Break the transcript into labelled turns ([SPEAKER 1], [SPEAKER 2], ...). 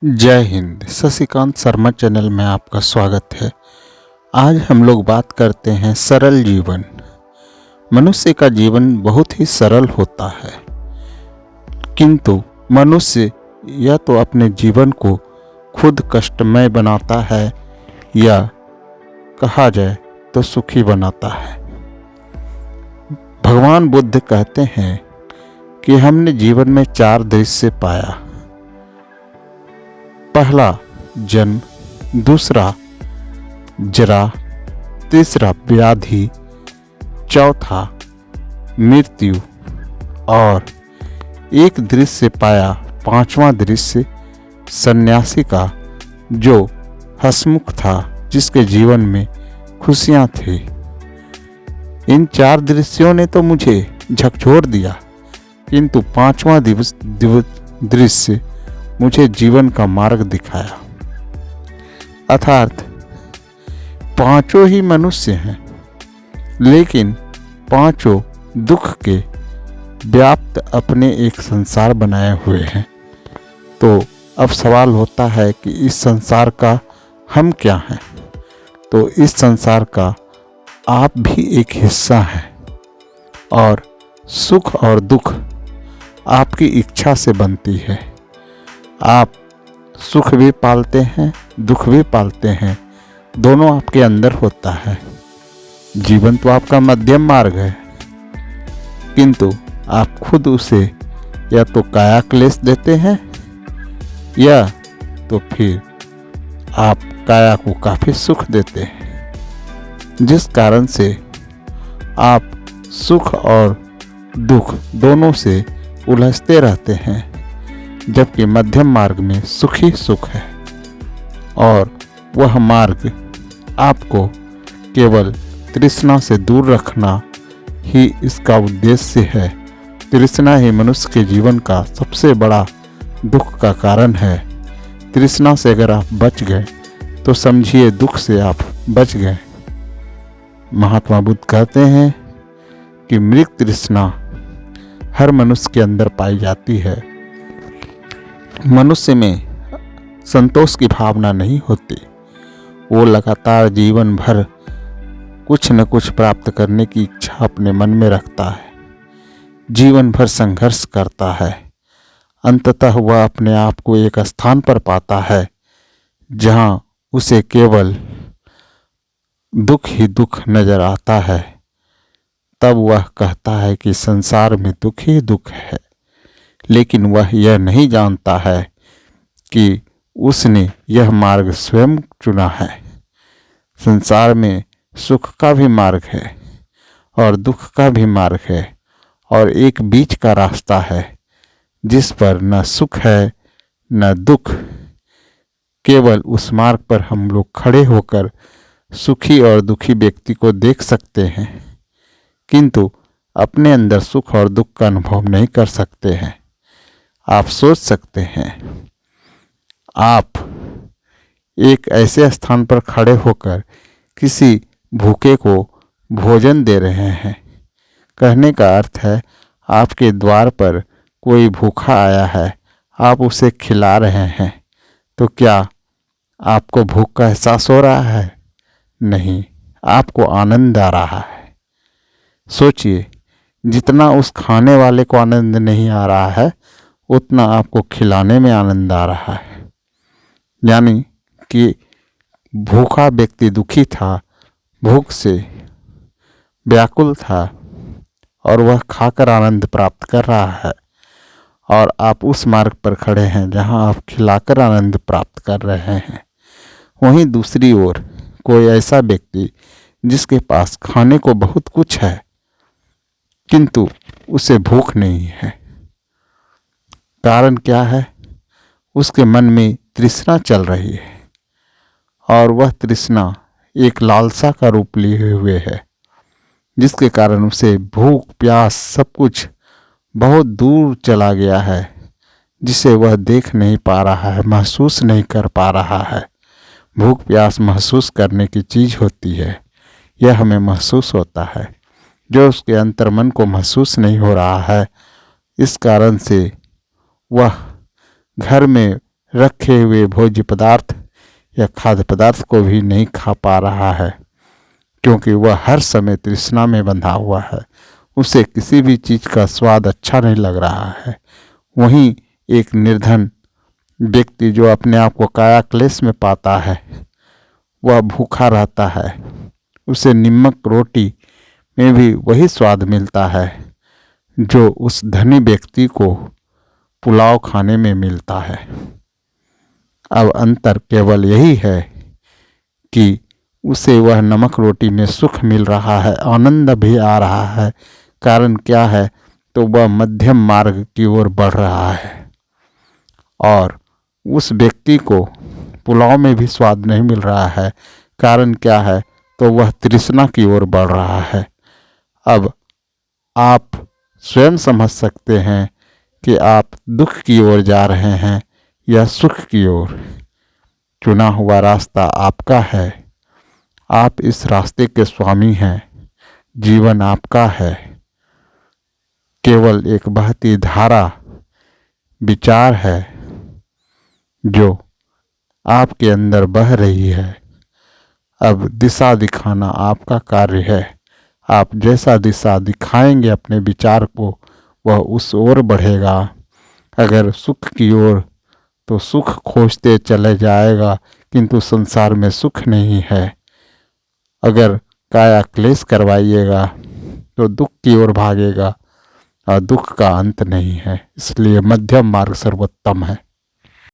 [SPEAKER 1] जय हिंद। शशिकांत शर्मा चैनल में आपका स्वागत है। आज हम लोग बात करते हैं सरल जीवन। मनुष्य का जीवन बहुत ही सरल होता है, किंतु मनुष्य या तो अपने जीवन को खुद कष्टमय बनाता है या कहा जाए तो सुखी बनाता है। भगवान बुद्ध कहते हैं कि हमने जीवन में 4 दृश्य पाया। पहला जन्म, दूसरा जरा, तीसरा व्याधि, चौथा मृत्यु और एक दृश्य पाया, 5वां दृश्य सन्यासी का, जो हंसमुख था, जिसके जीवन में खुशियां थी। इन 4 दृश्यों ने तो मुझे झकझोर दिया, किंतु 5वां दृश्य मुझे जीवन का मार्ग दिखाया। अर्थात 5 ही मनुष्य हैं, लेकिन 5 दुख के व्याप्त अपने एक संसार बनाए हुए हैं। तो अब सवाल होता है कि इस संसार का हम क्या हैं? तो इस संसार का आप भी एक हिस्सा हैं, और सुख और दुख आपकी इच्छा से बनती है। आप सुख भी पालते हैं, दुख भी पालते हैं, दोनों आपके अंदर होता है। जीवन तो आपका मध्यम मार्ग है, किंतु आप खुद उसे या तो काया क्लेश देते हैं या तो फिर आप काया को काफ़ी सुख देते हैं, जिस कारण से आप सुख और दुख दोनों से उलझते रहते हैं, जबकि मध्यम मार्ग में सुख ही सुख है। और वह मार्ग आपको केवल तृष्णा से दूर रखना ही इसका उद्देश्य है। तृष्णा ही मनुष्य के जीवन का सबसे बड़ा दुख का कारण है। तृष्णा से अगर आप बच गए तो समझिए दुख से आप बच गए। महात्मा बुद्ध कहते हैं कि मृग तृष्णा हर मनुष्य के अंदर पाई जाती है। मनुष्य में संतोष की भावना नहीं होती। वो लगातार जीवन भर कुछ न कुछ प्राप्त करने की इच्छा अपने मन में रखता है, जीवन भर संघर्ष करता है। अंततः वह अपने आप को एक स्थान पर पाता है जहां उसे केवल दुख ही दुख नजर आता है। तब वह कहता है कि संसार में दुख ही दुख है, लेकिन वह यह नहीं जानता है कि उसने यह मार्ग स्वयं चुना है। संसार में सुख का भी मार्ग है और दुख का भी मार्ग है, और एक बीच का रास्ता है जिस पर न सुख है न दुख। केवल उस मार्ग पर हम लोग खड़े होकर सुखी और दुखी व्यक्ति को देख सकते हैं, किंतु अपने अंदर सुख और दुख का अनुभव नहीं कर सकते हैं। आप सोच सकते हैं, आप एक ऐसे स्थान पर खड़े होकर किसी भूखे को भोजन दे रहे हैं। कहने का अर्थ है, आपके द्वार पर कोई भूखा आया है, आप उसे खिला रहे हैं। तो क्या आपको भूख का एहसास हो रहा है? नहीं, आपको आनंद आ रहा है। सोचिए, जितना उस खाने वाले को आनंद नहीं आ रहा है, उतना आपको खिलाने में आनंद आ रहा है। यानी कि भूखा व्यक्ति दुखी था, भूख से व्याकुल था, और वह खाकर आनंद प्राप्त कर रहा है, और आप उस मार्ग पर खड़े हैं जहां आप खिलाकर आनंद प्राप्त कर रहे हैं। वहीं दूसरी ओर कोई ऐसा व्यक्ति जिसके पास खाने को बहुत कुछ है, किंतु उसे भूख नहीं है। कारण क्या है? उसके मन में तृष्णा चल रही है, और वह तृष्णा एक लालसा का रूप लिए हुए है, जिसके कारण उसे भूख प्यास सब कुछ बहुत दूर चला गया है, जिसे वह देख नहीं पा रहा है, महसूस नहीं कर पा रहा है। भूख प्यास महसूस करने की चीज़ होती है, यह हमें महसूस होता है, जो उसके अंतर्मन को महसूस नहीं हो रहा है। इस कारण से वह घर में रखे हुए भोज्य पदार्थ या खाद्य पदार्थ को भी नहीं खा पा रहा है, क्योंकि वह हर समय तृष्णा में बंधा हुआ है। उसे किसी भी चीज़ का स्वाद अच्छा नहीं लग रहा है। वहीं एक निर्धन व्यक्ति जो अपने आप को काया क्लेश में पाता है, वह भूखा रहता है। उसे नमक रोटी में भी वही स्वाद मिलता है जो उस धनी व्यक्ति को पुलाव खाने में मिलता है। अब अंतर केवल यही है कि उसे वह नमक रोटी में सुख मिल रहा है, आनंद भी आ रहा है। कारण क्या है? तो वह मध्यम मार्ग की ओर बढ़ रहा है, और उस व्यक्ति को पुलाव में भी स्वाद नहीं मिल रहा है। कारण क्या है? तो वह तृष्णा की ओर बढ़ रहा है। अब आप स्वयं समझ सकते हैं कि आप दुख की ओर जा रहे हैं या सुख की ओर। चुना हुआ रास्ता आपका है। आप इस रास्ते के स्वामी हैं। जीवन आपका है। केवल एक बहती धारा विचार है जो आपके अंदर बह रही है। अब दिशा दिखाना आपका कार्य है। आप जैसा दिशा दिखाएंगे अपने विचार को, वह उस ओर बढ़ेगा। अगर सुख की ओर, तो सुख खोजते चले जाएगा, किंतु संसार में सुख नहीं है। अगर काया क्लेश करवाइएगा तो दुख की ओर भागेगा, और दुख का अंत नहीं है। इसलिए मध्यम मार्ग सर्वोत्तम है।